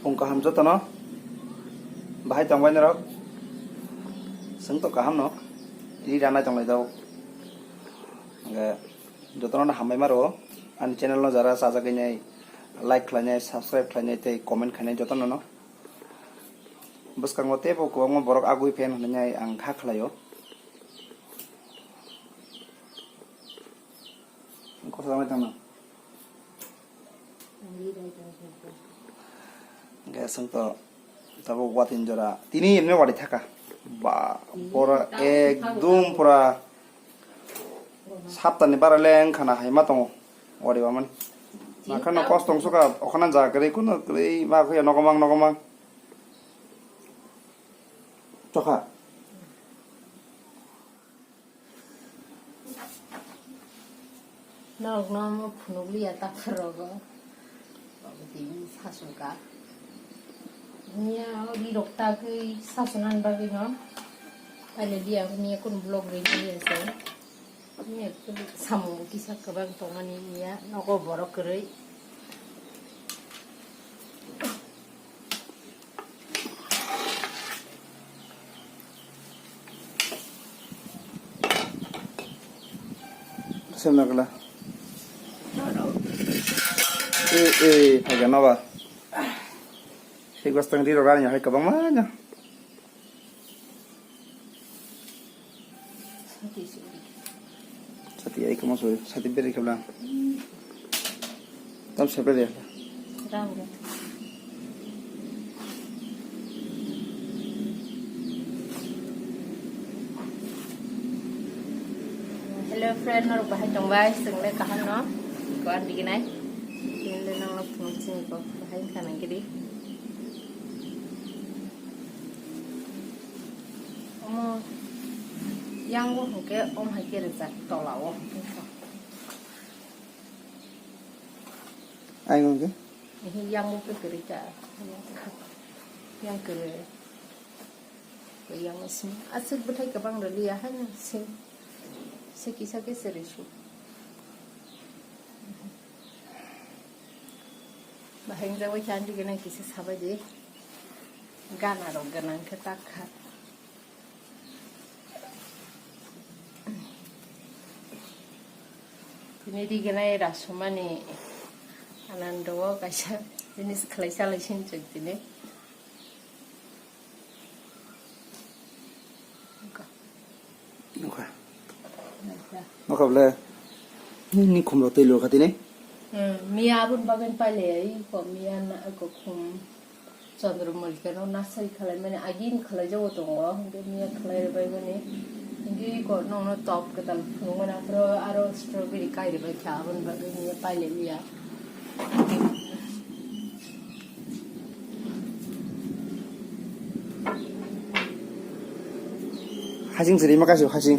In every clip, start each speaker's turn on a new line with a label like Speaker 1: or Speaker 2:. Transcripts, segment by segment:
Speaker 1: phung kaham joto no bahai tongbai norok sing to kaham no ri rana tonglai dau ge joto no hambai maro an channel no jara sajak nai like khlainai subscribe khlainai tei comment khlainai joto no boskango tebo ko mo borok agui fan hnai ang kha khlaio ko samai tang ge sing to tabo watin jora tini emne wadi thaka ba pora ekdum pura saptani baraleng khana haima tongo wadi baman makana kostong suka okhana ja kare kuno krei ba khoya nogomang Coka.
Speaker 2: Nong nong punuli ya tak rogo. Bagi sasuka. Nia di dokter ke sasunan bagi no. Ada dia punya kun blog ini ya sen. Nia tu samu kisah kebang tongan ini ya. Noko borok kerei.
Speaker 1: Semna kala. Agak nova. Si gustang di rogarnya hai kabang mana? Sati ai kamu suruh sati beri kablang. Tam siapa dia?
Speaker 2: Rangga. Hello friend, nor bahai tongbai sengle kahan no. Kawan bikin ai. Ini le nang lop ngocing ko bahai kanan kiri. Yang wo hoke om hai kiri zat tolawo.
Speaker 1: Ai ngong ke?
Speaker 2: Ini yang wo ke kiri ka. Yang kiri. Yang sim. Asal bahai kabang reli ya han sim. Sekisah keserishu. Bahing jawa candi kena kisah sahaja je. Gana ro ganang ketakhat. Ini di kena rasumani anandowo kasih jenis kelaisan lesin cek ini.
Speaker 1: Okay. Makable ni khumlo tei lo khati ne
Speaker 2: Mia bun bagan pale ai ko mia na ko khum chandramul kano nasai khalai mane agin khalai jawo tongo de mia khalai bai bane ingi ko no top ka dal phungona pro aro strawberry kai bai kha bun bagan mia pale mia
Speaker 1: hajing sri makasih hajing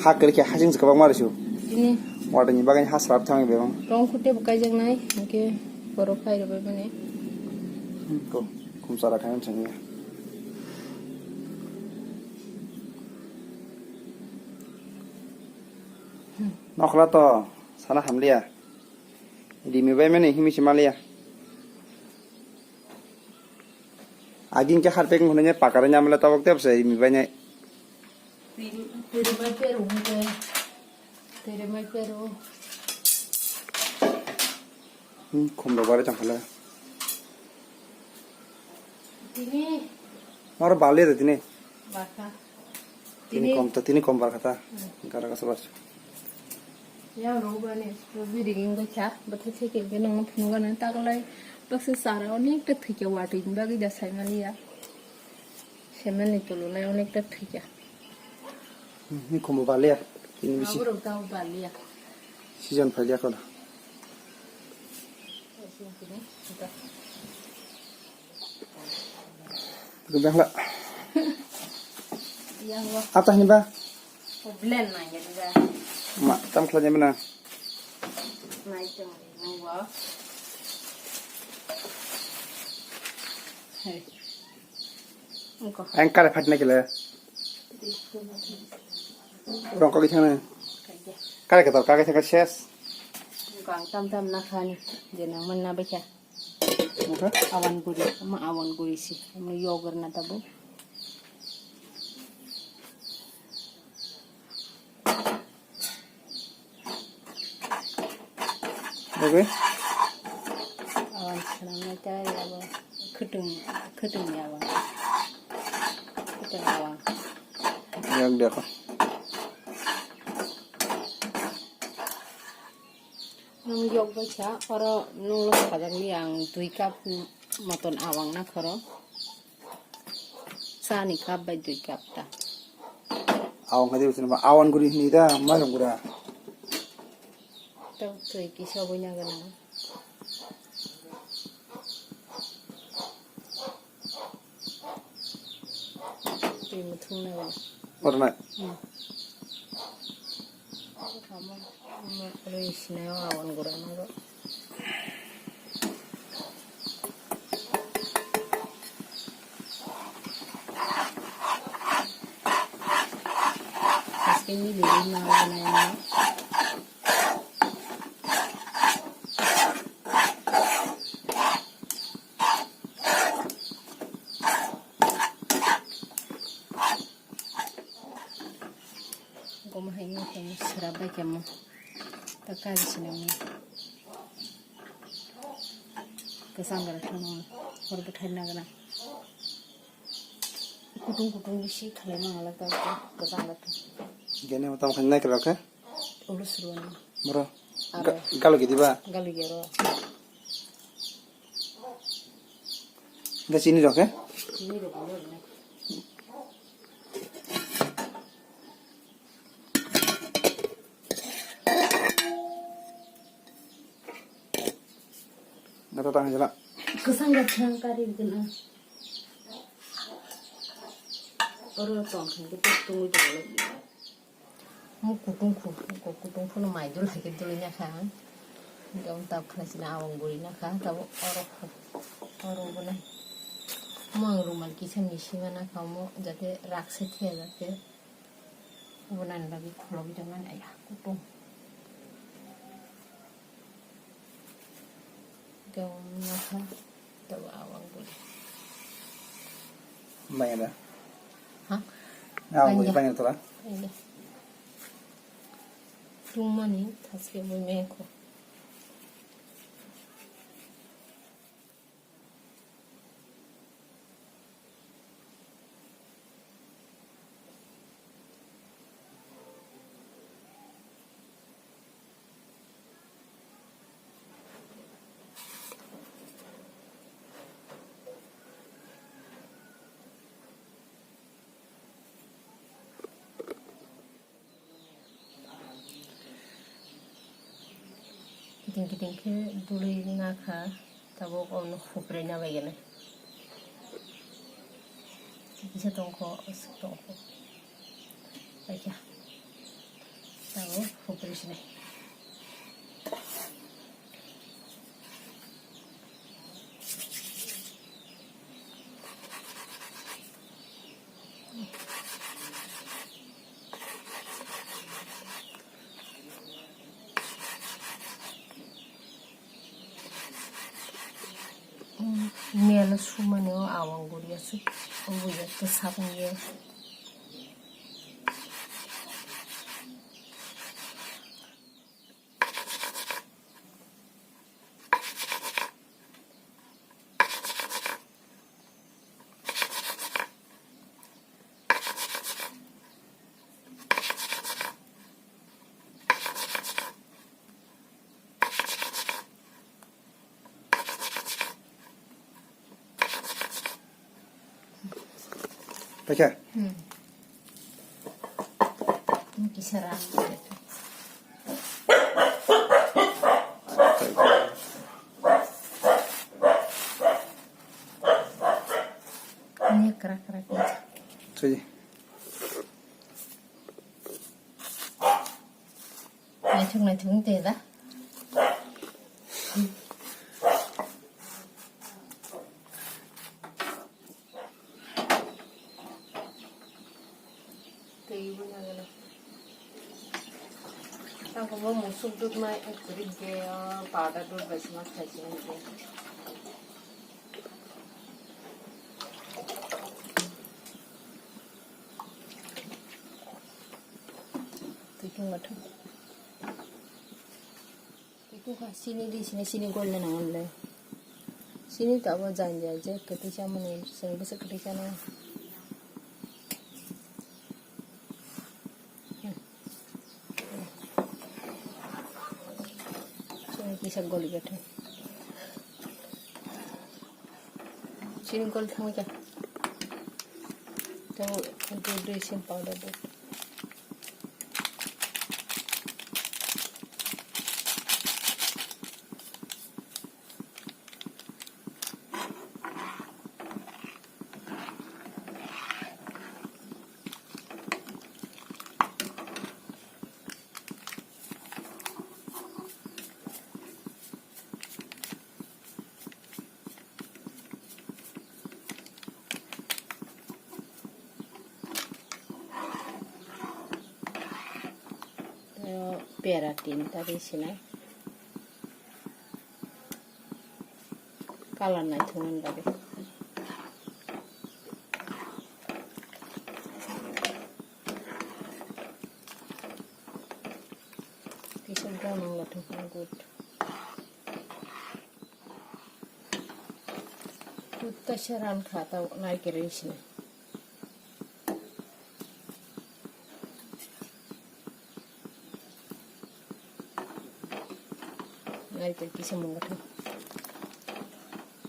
Speaker 1: hak kerja hajing sekabang marisyo
Speaker 2: ini
Speaker 1: wadani bagan hasrap tangi bebang
Speaker 2: rong kute bukai jang nai ke borok kai bai bane
Speaker 1: ko kumsara kan changi nokla to sana hamlia di mi bai mane himi simalia agin ke harpek hunanya pakarnya amla tabak tep sai mi bai ne
Speaker 2: Tere mai peru ke tere mai peru
Speaker 1: khumlo bare changkhala
Speaker 2: ini
Speaker 1: mar bale de tine
Speaker 2: baka
Speaker 1: tini kom bar kata gara ka sabar
Speaker 2: yang roba ne strawberry gingo cha bathe theke ke nang phunga na taglai bakse sara অনেকটা থেকে ওয়াটিং বাকি যাসাই মালিয়া সেমানে তুলনায় অনেকটা থেকে
Speaker 1: ni khumlo bale ini bisi
Speaker 2: Aku udah tahu balia.
Speaker 1: season falia kala Gembang lah.
Speaker 2: Yang wah
Speaker 1: Apa ni ba?
Speaker 2: blend na ya juga.
Speaker 1: Mak tam kelanya mana?
Speaker 2: Naik yang wah. Hey. Engkau.
Speaker 1: Angkar fatna kila. Orang kau kisah mana? Kare kata kau kisah kes.
Speaker 2: Engkau tam nak kan? Jangan mana baca.
Speaker 1: Okay.
Speaker 2: Awan guri, ma awan guri sih. Kamu yogurt na tabu.
Speaker 1: Okay.
Speaker 2: Awan senangnya cari apa? Kedung ya awan. Kedung awan.
Speaker 1: Yang dia kok.
Speaker 2: Nung yog baca, orang nung lo kadang yang 2 cup maton awang na karo. Sani cup by 2 cup ta.
Speaker 1: Awang kadi usin ba awan guri ni da malam gura.
Speaker 2: Tau tu kisah punya kena. Tui mutung na kena.
Speaker 1: Orna.
Speaker 2: Kamu reisnya awan gura na karo. Ini lebih mahal Gomah ini kamu serabai kamu takkan sini kesanggar kamu horbetai nagana kutung isi kalian malah tahu kesanggar tu
Speaker 1: Gene matam khanna kira ka.
Speaker 2: ulus ruan
Speaker 1: Moro. Galo gidi ba.
Speaker 2: galu gero
Speaker 1: Da sini roke.
Speaker 2: ini dah boleh nih
Speaker 1: Nata tang jala.
Speaker 2: kesanggar kari kena orang tuang kan kita tunggu dulu lagi mau kutung pun mai dulu lagi dulunya kan nggak untuk kerja awang gurina kan tahu orang pun mau rumah kisah misi mana kamu jadi raksa dia jadi bukan lagi kalau jangan ayah kutung kau nak tahu awang gurina
Speaker 1: Banyak dah.
Speaker 2: hah
Speaker 1: Awang guri banyak tu lah.
Speaker 2: ini rumah ni tasbih memeko kiting ke dulu ini ngakak tahu kau nak kupernya bagaimana bisa tongko baca tahu kuper sini Mela suma ni awang guri asu, buaya kesapnya.
Speaker 1: Baca.
Speaker 2: Ini kisaran. Ini kerak-kerak aja.
Speaker 1: Cuy.
Speaker 2: Nacung teh dah. Aku mau musuk dud mai kuring ke pada dud besi mas kasih nanti. 같은. 이거가 신이 되시네 신이 걸려 나올래. 신이 또 아버지 이제 그때 시험은 생겨서 그러잖아. किसा गोली बैठे चीनी गोल था क्या तो dressing powder दे पेराटिन तारिसिना colour नायथ'नो बादे किसान गावनां लाथ'खौ good तसे रान खाता नागिरैसिना नायते किसे मंगथो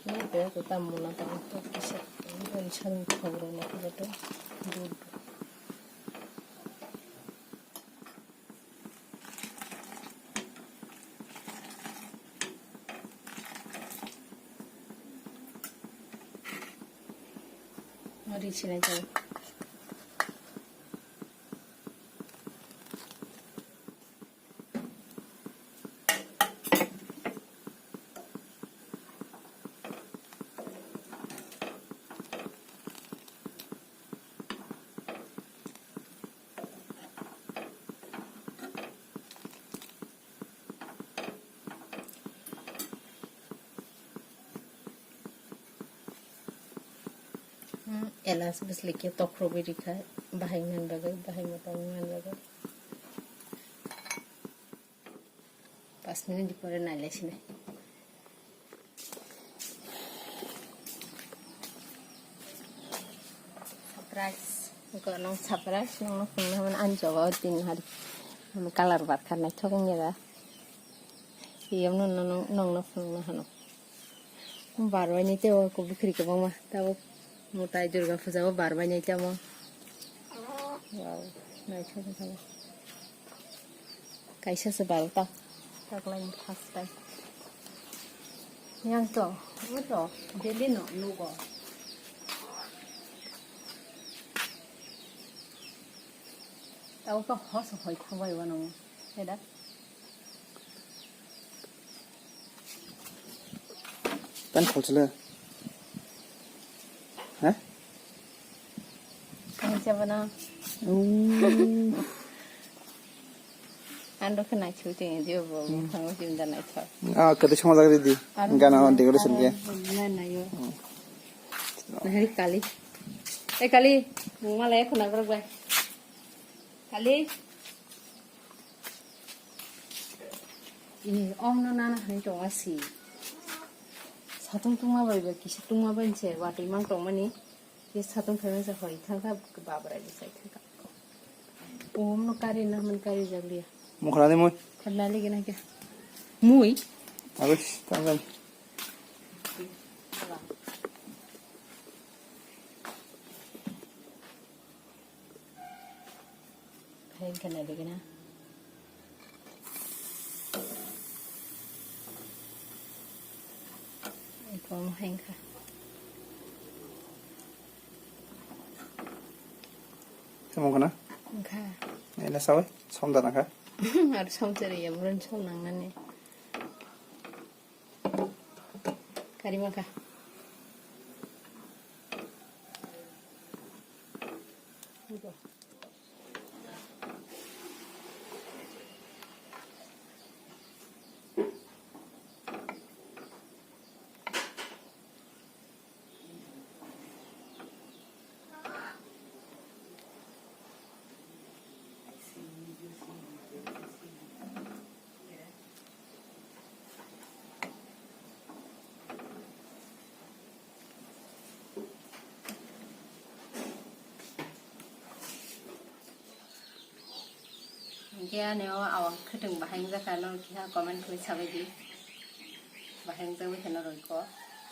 Speaker 2: नायते तो तामुना तो किसे सन खबर ना तो गुड मरीचिना जाओ एलास बसलिके तख्रो बेरिखा बाहायनान बागै बाहायनो पाउनान बागै 5 मिनिट परे नायलायसिनो सरप्राइज गनो सरप्राइज नंनो खुंनो आनजोबा दिन हारि कालार बारखानाय थगनिरा बेयावनो नंनो खुंनो हानो बारबायनि तेवखौ बिख्रिखौ बामा दाबो मोटाय दुर्गा फुजाबो बारबाय नै जामो वाव नायथ'नो थाङो गायसासो बारता तागलाय फार्स्ट टाइम यांतो मोto delino nugo तावको हस होय थांबाय वा नङो हेदा
Speaker 1: पेन खोलछले हैं
Speaker 2: कैसे बना आंदो खनाय छुते दियो थांगो जिंदा नाय था
Speaker 1: कते समय लग रही थी गाना डेकोरेशन के
Speaker 2: ना नायो नहीं काली ए काली मालाय खना गरबाय काली 이 엄노 나나 하니 좀 왔지 사통 뚱마 바이바 기시 뚱마 번체 와도 이만 동만이 이 사통 페면서 거의 थां가 그 바브라지 사이트가 ओमनो कारि ना मन कारि जगलिया
Speaker 1: मुखरादे मुई
Speaker 2: खल्ला लेके ना क्या मुई
Speaker 1: अबे तांगन
Speaker 2: भाई खल्ला लेके ना Ikaw ka.
Speaker 1: Kamu kena?
Speaker 2: Enggak.
Speaker 1: Ini sawi, somda naka.
Speaker 2: Harus somceri ya, bulan somnangan nih. Karima ka. Udah. hingke aneo awang khwtwng bahai jaka no kiha comment khlai sabaidi bahai jawi khana roiko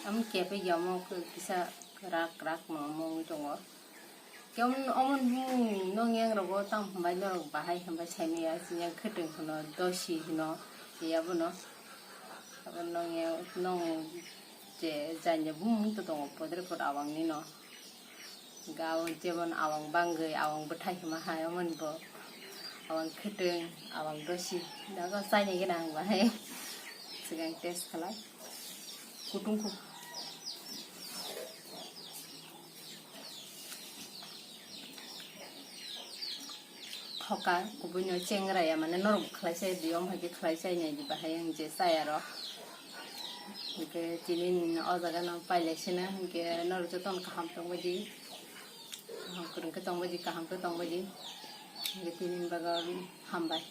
Speaker 2: am kepe yamo kisa rak rak mo tongo keom omon nong yang rogo tam bai no bahai hambai saimia sinya khwtwng hono dosi no yabo no abo nong je janya bum to tongo podre pod awang ni no gaw jemon awang bangai awang bethai ma hayamon bo awang khwtwng awang dosi dago saini ginang bahai sigang test khalai kutung hoka kubunyo chengra ya mane norok khlai sai diom hage khlai sai nyai di bahai ang je sai aro ke tinin o jaga no paile sina ke nor joton kaham tong baji kurung ke tong baji kaham ke tong baji ke tinin baga hambai